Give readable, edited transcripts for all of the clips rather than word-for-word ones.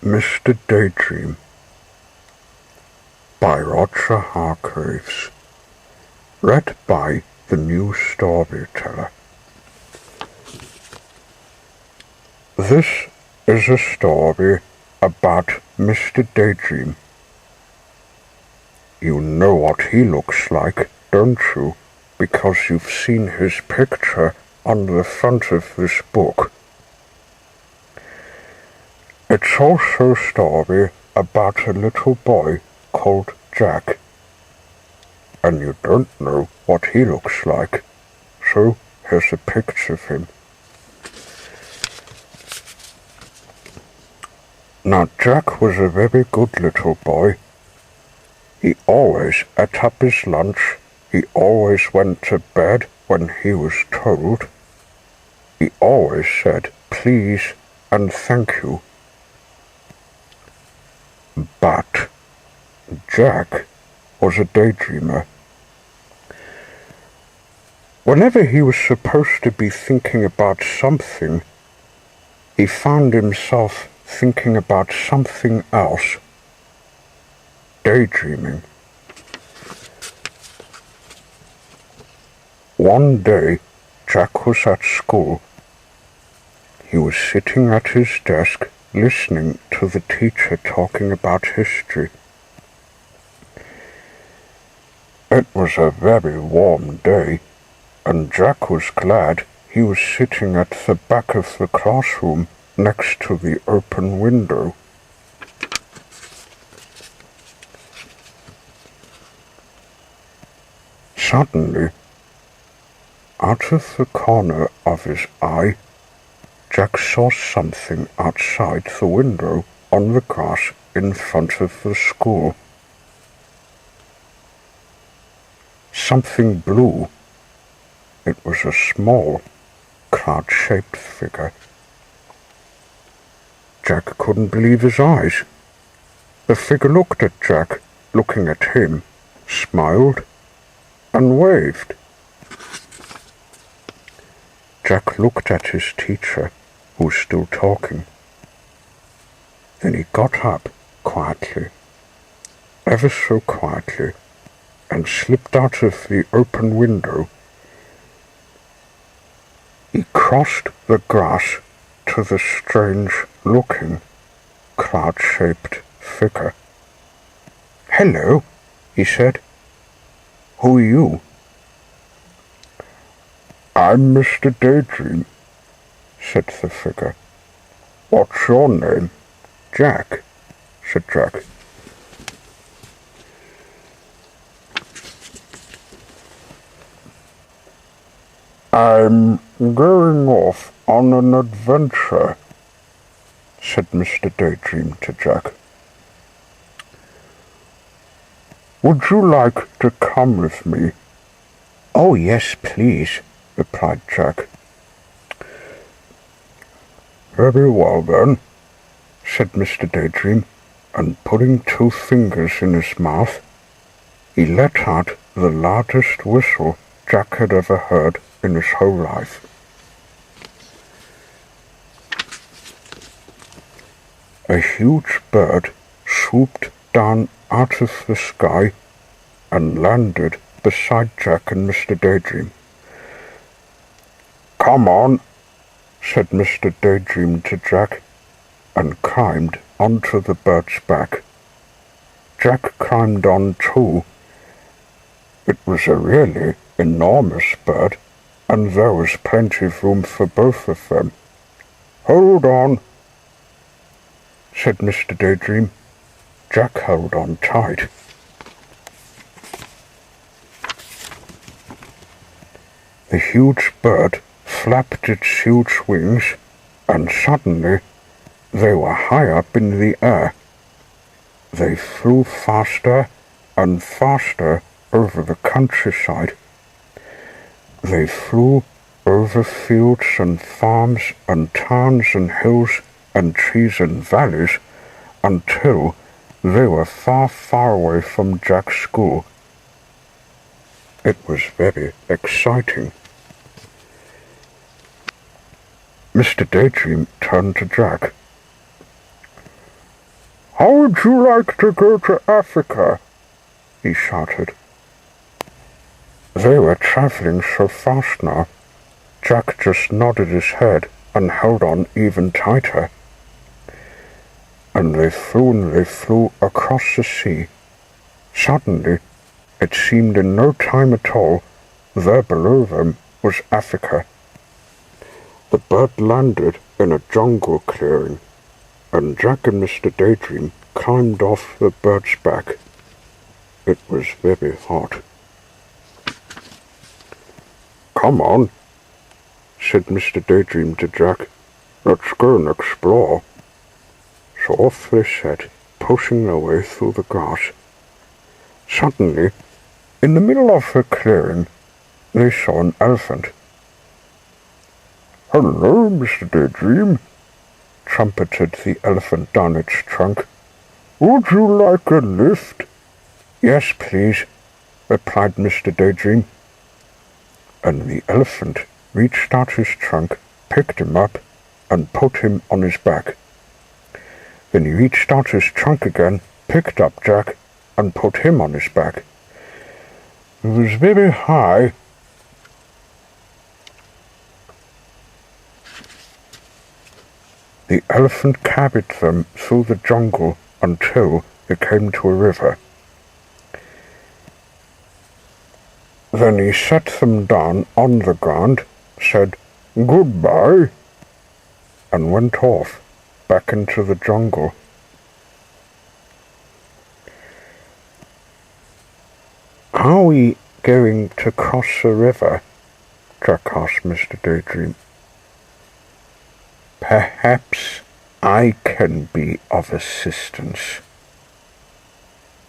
Mr. Daydream by Roger Hargreaves. Read by the new storyteller. This is a story about Mr. Daydream. You know what he looks like, don't you? Because you've seen his picture on the front of this book. It's also a story about a little boy called Jack. And you don't know what he looks like, so here's a picture of him. Now Jack was a very good little boy. He always ate up his lunch. He always went to bed when he was told. He always said please and thank you. But Jack was a daydreamer. Whenever he was supposed to be thinking about something, he found himself thinking about something else. Daydreaming. One day, Jack was at school. He was sitting at his desk, listening to the teacher talking about history. It was a very warm day, and Jack was glad he was sitting at the back of the classroom next to the open window. Suddenly, out of the corner of his eye, Jack saw something outside the window on the grass in front of the school. Something blue. It was a small, cloud-shaped figure. Jack couldn't believe his eyes. The figure looked at Jack, looking at him, smiled, and waved. Jack looked at his teacher, who was still talking. Then he got up quietly, ever so quietly, and slipped out of the open window. He crossed the grass to the strange-looking, cloud-shaped figure. "Hello," he said. "Who are you?" "I'm Mr. Daydream," said the figure. "What's your name?" "Jack," said Jack. "I'm going off on an adventure," said Mr. Daydream to Jack. "Would you like to come with me?" "Oh, yes, please," replied Jack. "Very well, then," said Mr. Daydream, and putting 2 fingers in his mouth, he let out the loudest whistle Jack had ever heard in his whole life. A huge bird swooped down out of the sky and landed beside Jack and Mr. Daydream. "Come on," said Mr. Daydream to Jack, and climbed onto the bird's back. Jack climbed on too. It was a really enormous bird, and there was plenty of room for both of them. "Hold on," said Mr. Daydream. Jack held on tight. The huge bird flapped its huge wings, and suddenly they were high up in the air. They flew faster and faster over the countryside. They flew over fields and farms and towns and hills and trees and valleys until they were far, far away from Jack's school. It was very exciting. Mr. Daydream turned to Jack. "How would you like to go to Africa?" he shouted. They were travelling so fast now, Jack just nodded his head and held on even tighter. And they flew across the sea. Suddenly, it seemed in no time at all, there below them was Africa. The bird landed in a jungle clearing, and Jack and Mr. DayDream climbed off the bird's back. It was very hot. "Come on," said Mr. DayDream to Jack. "Let's go and explore." So off they set, pushing their way through the grass. Suddenly, in the middle of the clearing, they saw an elephant. "Hello, Mr. DayDream," trumpeted the elephant down its trunk. "Would you like a lift?" "Yes, please," replied Mr. DayDream. And the elephant reached out his trunk, picked him up, and put him on his back. Then he reached out his trunk again, picked up Jack, and put him on his back. It was very high. The elephant carried them through the jungle until they came to a river. Then he set them down on the ground, said "Goodbye," and went off back into the jungle. "How are we going to cross the river?" Jack asked Mr. DayDream. "Perhaps I can be of assistance,"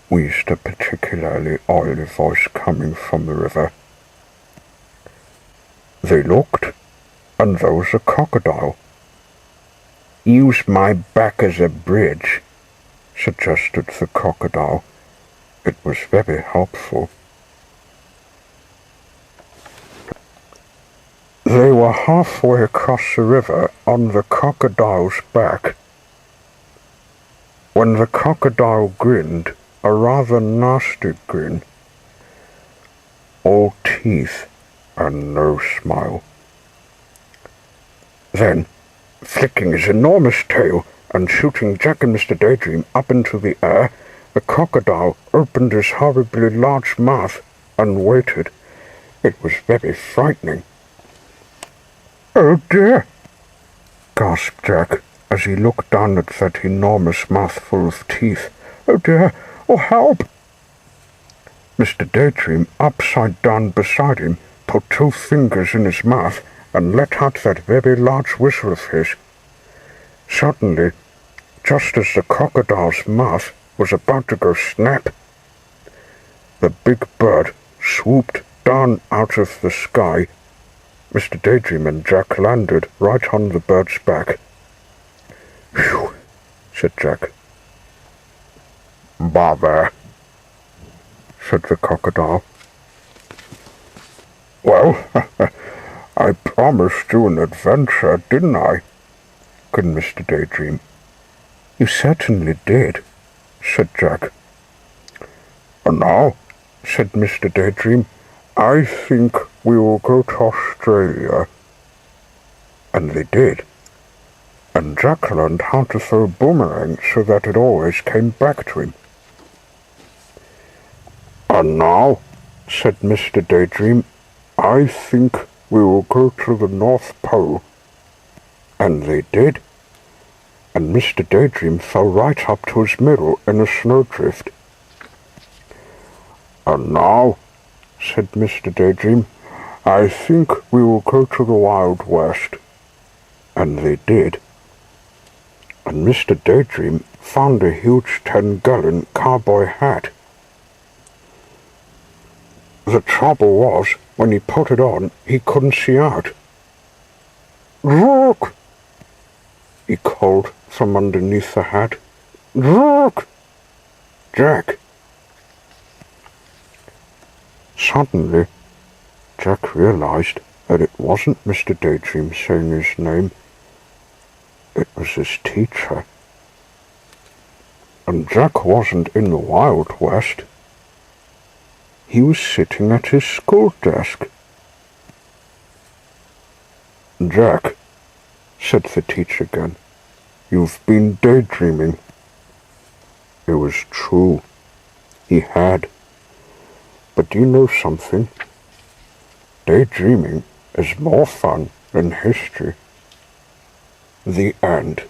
wheezed a particularly oily voice coming from the river. They looked, and there was a crocodile. "Use my back as a bridge," suggested the crocodile. It was very helpful. They were halfway across the river on the crocodile's back when the crocodile grinned, a rather nasty grin, all teeth and no smile. Then, flicking his enormous tail and shooting Jack and Mr. DayDream up into the air, the crocodile opened his horribly large mouth and waited. It was very frightening. "Oh dear," gasped Jack as he looked down at that enormous mouthful of teeth. "Oh dear, oh help!" Mr. DayDream, upside down beside him, put 2 fingers in his mouth and let out that very large whistle of his. Suddenly, just as the crocodile's mouth was about to go snap, the big bird swooped down out of the sky. Mr. DayDream and Jack landed right on the bird's back. "Phew," said Jack. "Bother," said the crocodile. "Well, I promised you an adventure, didn't I?" grinned Mr. DayDream. "You certainly did," said Jack. "And now," said Mr. DayDream, "I think we will go to Australia." And they did. And Jack learned how to throw a boomerang so that it always came back to him. "And now," said Mr. DayDream, "I think we will go to the North Pole." And they did. And Mr. DayDream fell right up to his middle in a snowdrift. "And now," said Mr. DayDream, "I think we will go to the Wild West." And they did. And Mr. DayDream found a huge 10-gallon cowboy hat. The trouble was, when he put it on, he couldn't see out. "Look!" he called from underneath the hat. "Look! Jack!" Suddenly, Jack realized that it wasn't Mr. DayDream saying his name. It was his teacher. And Jack wasn't in the Wild West. He was sitting at his school desk. "Jack," said the teacher again, "you've been daydreaming." It was true. He had. But do you know something? Daydreaming is more fun than history. The end.